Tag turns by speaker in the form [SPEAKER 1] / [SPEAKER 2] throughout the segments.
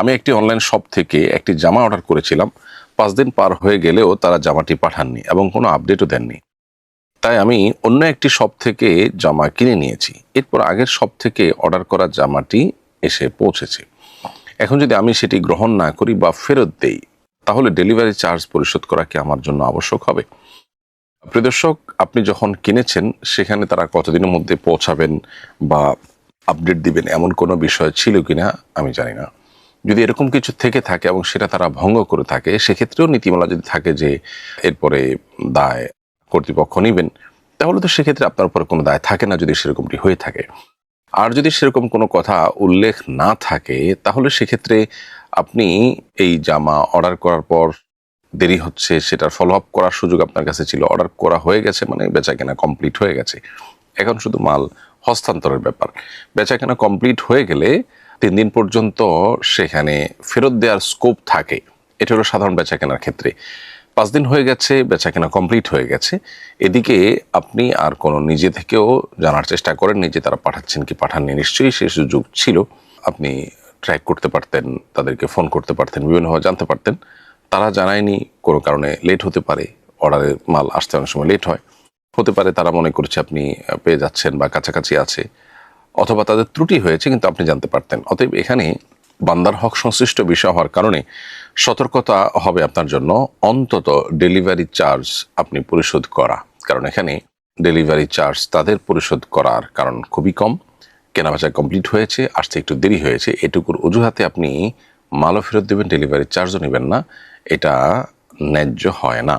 [SPEAKER 1] আমি একটি online shop থেকে একটি জামা অর্ডার করেছিলাম। 5 দিন পার হয়ে গেলেও তারা জামাটি পাঠাননি এবং কোনো আপডেটও দেননি। তাই আমি অন্য একটি শপ থেকে জামা কিনে নিয়েছি। এরপর আগের শপ থেকে অর্ডার করা জামাটি এসে পৌঁছেছে। এখন যদি আমি সেটি গ্রহণ না করি বা ফেরত দেই, তাহলে ডেলিভারি চার্জ পরিশোধ করা কি আমার জন্য আবশ্যক হবে? প্রিয় দর্শক, আপনি যখন কিনেছেন সেখানে তারা কতদিনের মধ্যে পৌঁছাবেন বা আপডেট দিবেন এমন কোনো বিষয় ছিল কিনা আমি জানি না। যদি এরকম কিছু থেকে থাকে এবং সেটা তারা ভঙ্গ করে থাকে, সেক্ষেত্রেও নীতিমালা যদি থাকে যে এরপরে দায় কর্তৃপক্ষ নিবেন, তাহলে তো সেক্ষেত্রে আপনার উপর কোনো দায় থাকে না যদি সেরকমটি হয়ে থাকে। আর যদি সেরকম কোনো কথা উল্লেখ না থাকে, তাহলে সেক্ষেত্রে আপনি এই জামা অর্ডার করার পর দেরি হচ্ছে, সেটার ফলো আপ করার সুযোগ আপনার কাছে ছিল। অর্ডার করা হয়ে গেছে মানে বেচাকেনা কমপ্লিট হয়ে গেছে। এখন শুধু মাল হস্তান্তরের ব্যাপার। বেচাকেনা কমপ্লিট হয়ে গেলে 3 দিন পর্যন্ত সেখানে ফেরত দেওয়ার স্কোপ থাকে। এটা হলো সাধারণ বেচাকেনার ক্ষেত্রে। 5 দিন হয়ে গেছে, বেচাকেনা কমপ্লিট হয়ে গেছে। এদিকে আপনি আর কোনো নিজে থেকেও জানার চেষ্টা করেননি যে তারা পাঠাচ্ছেন কি পাঠাননি। নিশ্চয়ই সে সুযোগ ছিল। আপনি ট্র্যাক করতে পারতেন, তাদেরকে ফোন করতে পারতেন, বিভিন্নভাবে জানতে পারতেন। তারা জানায়নি, কোনো কারণে লেট হতে পারে। অর্ডারের মাল আসতে অনেক সময় লেট হয়। হতে পারে তারা মনে করছে আপনি পেয়ে যাচ্ছেন বা কাছাকাছি আছে, অথবা তাদের ত্রুটি হয়েছে কিন্তু আপনি জানতে পারতেন। অতএব এখানে বান্দার হক সংশ্লিষ্ট বিষয় হওয়ার কারণে সতর্কতা হবে আপনার জন্য অন্তত ডেলিভারি চার্জ আপনি পরিশোধ করা। কারণ এখানে ডেলিভারি চার্জ তাদের পরিশোধ করার কারণ খুবই কম। কেনাবেচা কমপ্লিট হয়েছে, আসতে একটু দেরি হয়েছে, এটুকুর অজুহাতে আপনি মালও ফেরত দেবেন, ডেলিভারি চার্জও নেবেন না। এটা ন্যায্য হয় না।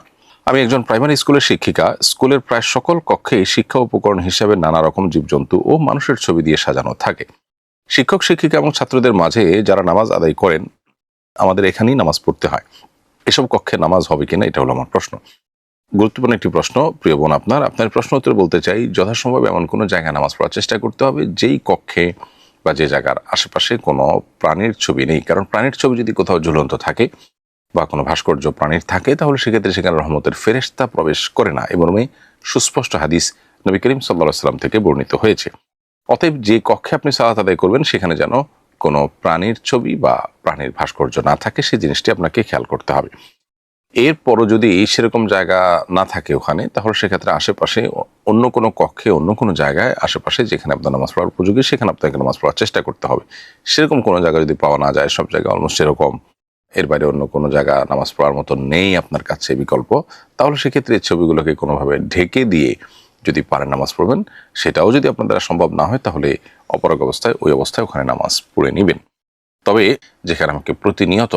[SPEAKER 1] আমি একজন প্রাইমারি স্কুলের শিক্ষিকা। স্কুলের প্রায় সকল কক্ষেই শিক্ষা উপকরণ হিসাবে নানা রকম জীবজন্তু ও মানুষের ছবি দিয়ে সাজানো থাকে। শিক্ষক শিক্ষিকা এবং ছাত্রদের মাঝে যারা নামাজ আদায় করেন, আমাদের এখানেই নামাজ পড়তে হয়। এসব কক্ষে নামাজ হবে কিনা, এটা হলো আমার প্রশ্ন। গুরুত্বপূর্ণ একটি প্রশ্ন প্রিয় বোন। আপনার প্রশ্ন উত্তর বলতে চাই, যথাসম্ভব এমন কোনো জায়গায় নামাজ পড়ার চেষ্টা করতে হবে যেই কক্ষে বা যে জায়গার আশেপাশে কোনো প্রাণীর ছবি নেই। কারণ প্রাণীর ছবি যদি কোথাও ঝুলন্ত থাকে বা কোনো ভাস্কর্য প্রাণীর থাকে, তাহলে সেক্ষেত্রে সেখানে রহমতের ফেরেশতা প্রবেশ করে না। এবং সুস্পষ্ট হাদিস নবী করিম সাল্লাল্লাহু আলাইহি ওয়াসাল্লাম থেকে বর্ণিত হয়েছে। অতএব যে কক্ষে আপনি সালাত আদায় করবেন সেখানে যেন কোনো প্রাণীর ছবি বা প্রাণীর ভাস্কর্য না থাকে, সেই জিনিসটি আপনাকে খেয়াল করতে হবে। এরপরও যদি সেরকম জায়গা না থাকে ওখানে, তাহলে সেক্ষেত্রে আশেপাশে অন্য কোনো কক্ষে, অন্য কোনো জায়গায় আশেপাশে যেখানে আপনার নামাজ পড়ার উপযোগী, সেখানে আপনাকে নামাজ পড়ার চেষ্টা করতে হবে। সেরকম কোনো জায়গা যদি পাওয়া না যায়, সব জায়গায় অলমোস্ট সেরকম, এর বাইরে অন্য কোনো জায়গা নামাজ পড়ার মতো নেই আপনার কাছে বিকল্প, তাহলে সেক্ষেত্রে এই ছবিগুলোকে কোনোভাবে ঢেকে দিয়ে যদি পারেন নামাজ পড়বেন। সেটাও যদি আপনার দ্বারা সম্ভব না হয়, তাহলে অপরাগ অবস্থায় ওই অবস্থায় ওখানে নামাজ পড়ে নেবেন। তবে যেখানে আমাকে প্রতিনিয়ত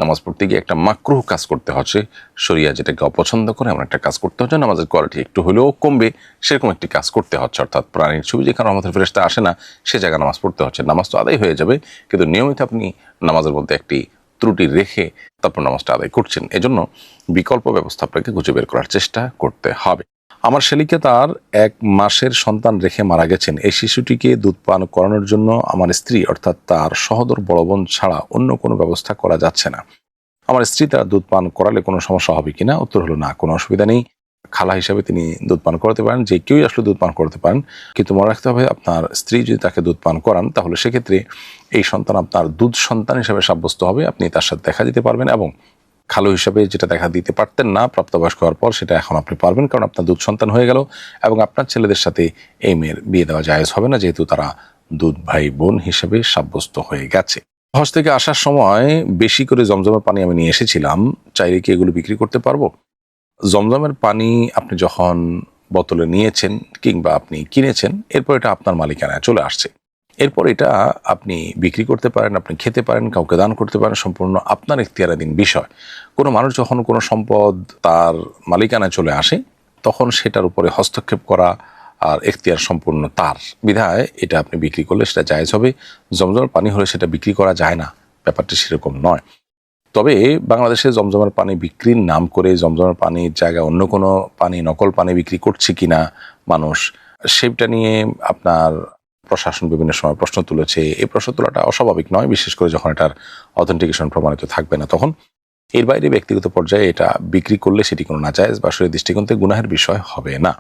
[SPEAKER 1] নামাজ পড়তে গিয়ে একটা মাকরুহ কাজ করতে হচ্ছে, শরিয়া যেটাকে অপছন্দ করে এমন একটা কাজ করতে হচ্ছে, নামাজের কোয়ালিটি একটু হলেও কমবে, সেরকম একটি কাজ করতে হচ্ছে। অর্থাৎ প্রাণীর ছবি যেখানে রহমতের ফেরেশতা আসে না, সে জায়গায় নামাজ পড়তে হচ্ছে। নামাজ তো আদায় হয়ে যাবে, কিন্তু নিয়মিত আপনি নামাজের মধ্যে একটি ত্রুটি রেখে তারপর নামাজটা আদায় করছেন। এজন্য বিকল্প ব্যবস্থা আপনাকে খুঁজে বের করার চেষ্টা করতে হবে। আমার শালিকা তার 1 মাসের সন্তান রেখে মারা গেছেন। এই শিশুটিকে দুধ পান করানোর জন্য আমার স্ত্রী অর্থাৎ তার সহোদর বড় বোন ছাড়া অন্য কোনো ব্যবস্থা করা যাচ্ছে না। আমার স্ত্রী তার দুধ পান করালে কোনো সমস্যা হবে কিনা? উত্তর হলো না, কোনো অসুবিধা নেই। খালা হিসাবে তিনি দুধ পান করাতে পারেন, যে কেউই আসলে দুধ পান করতে পারেন। কিন্তু মনে রাখতে হবে, আপনার স্ত্রী যদি তাকে দুধ পান করান, তাহলে সেক্ষেত্রে এই সন্তান আপনার দুধ সন্তান হিসাবে সাব্যস্ত হবে। আপনি তার সাথে দেখা দিতে পারবেন এবং খালু হিসাবে যেটা দেখা দিতে পারতেন না প্রাপ্তবয়স্ক হওয়ার পর, সেটা এখন আপনি পারবেন, কারণ আপনার দুধ সন্তান হয়ে গেল। এবং আপনার ছেলেদের সাথে এই মেয়ের বিয়ে দেওয়া জায়েজ হবে না, যেহেতু তারা দুধ ভাই বোন হিসেবে সাব্যস্ত হয়ে গেছে। হজ থেকে আসার সময় বেশি করে জমজমের পানি আমি নিয়ে এসেছিলাম, চাইলে কি এগুলো বিক্রি করতে পারবো? জমজমের পানি আপনি যখন বোতলে নিয়েছেন কিংবা আপনি কিনেছেন, এরপর এটা আপনার মালিকানায় চলে আসছে। এরপর এটা আপনি বিক্রি করতে পারেন, আপনি খেতে পারেন, কাউকে দান করতে পারেন, সম্পূর্ণ আপনার এখতিয়ারাধীন বিষয়। কোনো মানুষ যখন কোনো সম্পদ তার মালিকানায় চলে আসে, তখন সেটার উপরে হস্তক্ষেপ করা আর এখতিয়ার সম্পূর্ণ তার। বিধায় এটা আপনি বিক্রি করলে সেটা জায়েজ হবে। জমজমের পানি হলে সেটা বিক্রি করা যায় না, ব্যাপারটি সেরকম নয়। তবে বাংলাদেশে জমজমের পানি বিক্রির নাম করে জমজমের পানির জায়গায় অন্য কোনো পানি, নকল পানি বিক্রি করছে কিনা মানুষ, সেটা নিয়ে আপনার প্রশাসন বিভিন্ন সময় প্রশ্ন তুলেছে। এই প্রশ্ন তোলাটা অস্বাভাবিক নয়, বিশেষ করে যখন এটার অথেন্টিকেশন প্রমাণিত থাকবে না তখন। এর বাইরে ব্যক্তিগত পর্যায়ে এটা বিক্রি করলে সেটি কোনো নাজায়েজ বা শরীয়ত দৃষ্টিকোণ থেকে গুনাহের বিষয় হবে না।